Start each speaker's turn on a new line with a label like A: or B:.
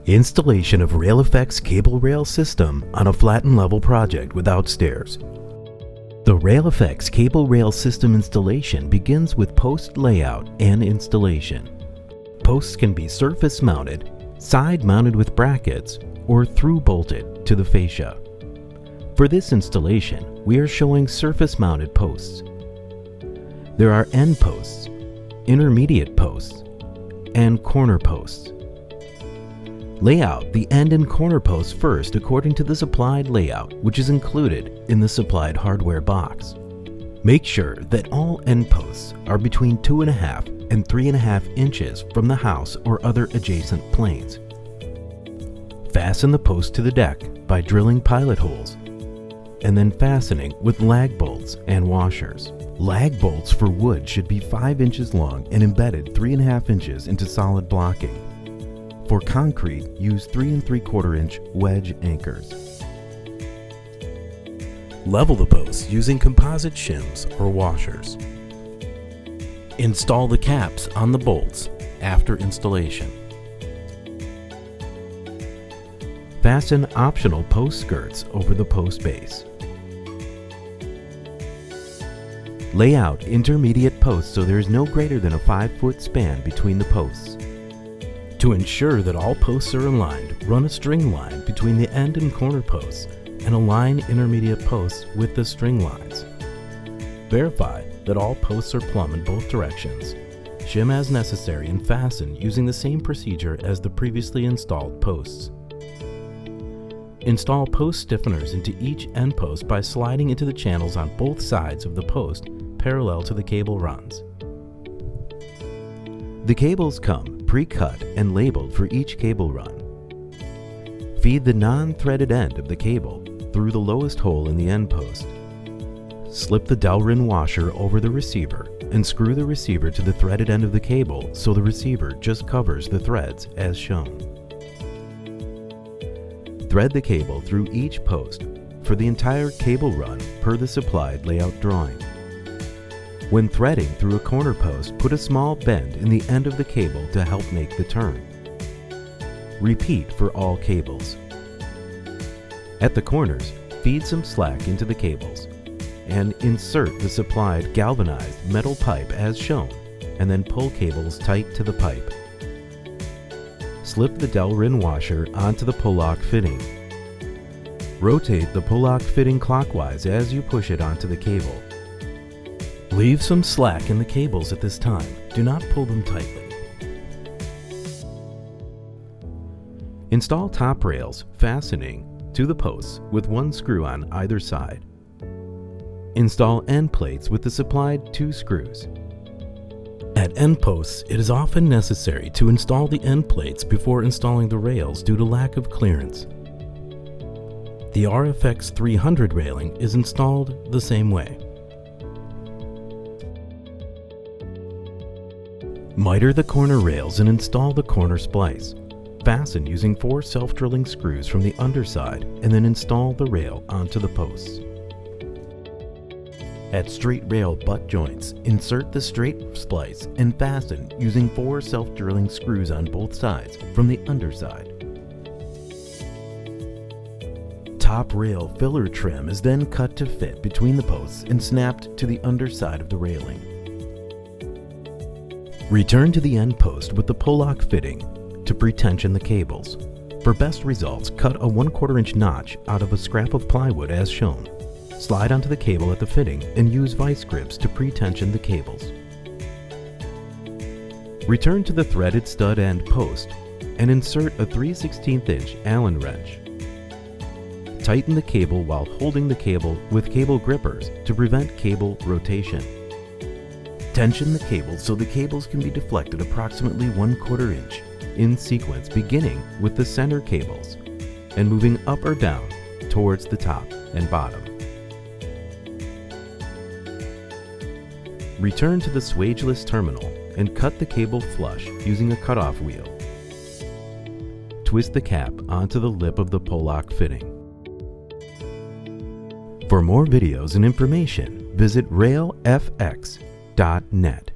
A: Installation of RailFX Cable Rail System on a flat and level project without stairs. The RailFX Cable Rail System installation begins with post layout and installation. Posts can be surface mounted, side mounted with brackets, or through bolted to the fascia. For this installation, we are showing surface mounted posts. There are end posts, intermediate posts, and corner posts. Lay out the end and corner posts first according to the supplied layout, which is included in the supplied hardware box. Make sure that all end posts are between 2.5 and 3.5 inches from the house or other adjacent planes. Fasten the post to the deck by drilling pilot holes and then fastening with lag bolts and washers. Lag bolts for wood should be 5 inches long and embedded 3.5 inches into solid blocking. For concrete, use 3 3/4 inch wedge anchors. Level the posts using composite shims or washers. Install the caps on the bolts after installation. Fasten optional post skirts over the post base. Lay out intermediate posts so there is no greater than a 5-foot span between the posts. To ensure that all posts are aligned, run a string line between the end and corner posts and align intermediate posts with the string lines. Verify that all posts are plumb in both directions. Shim as necessary and fasten using the same procedure as the previously installed posts. Install post stiffeners into each end post by sliding into the channels on both sides of the post parallel to the cable runs. The cables come pre-cut and labeled for each cable run. Feed the non-threaded end of the cable through the lowest hole in the end post. Slip the Delrin washer over the receiver and screw the receiver to the threaded end of the cable so the receiver just covers the threads as shown. Thread the cable through each post for the entire cable run per the supplied layout drawing. When threading through a corner post, put a small bend in the end of the cable to help make the turn. Repeat for all cables. At the corners, feed some slack into the cables and insert the supplied galvanized metal pipe as shown, and then pull cables tight to the pipe. Slip the Delrin washer onto the pull-lock fitting. Rotate the pull-lock fitting clockwise as you push it onto the cable. Leave some slack in the cables at this time. Do not pull them tightly. Install top rails fastening to the posts with 1 screw on either side. Install end plates with the supplied 2 screws. At end posts, it is often necessary to install the end plates before installing the rails due to lack of clearance. The RFX 300 railing is installed the same way. Miter the corner rails and install the corner splice. Fasten using 4 self-drilling screws from the underside and then install the rail onto the posts. At straight rail butt joints, insert the straight splice and fasten using 4 self-drilling screws on both sides from the underside. Top rail filler trim is then cut to fit between the posts and snapped to the underside of the railing. Return to the end post with the pull-lock fitting to pre-tension the cables. For best results, cut a 1/4 inch notch out of a scrap of plywood as shown. Slide onto the cable at the fitting and use vice grips to pre-tension the cables. Return to the threaded stud end post and insert a 3/16 inch Allen wrench. Tighten the cable while holding the cable with cable grippers to prevent cable rotation. Tension the cables so the cables can be deflected approximately 1/4 inch in sequence, beginning with the center cables and moving up or down towards the top and bottom. Return to the swageless terminal and cut the cable flush using a cutoff wheel. Twist the cap onto the lip of the pull-lock fitting. For more videos and information, visit RailFX.net.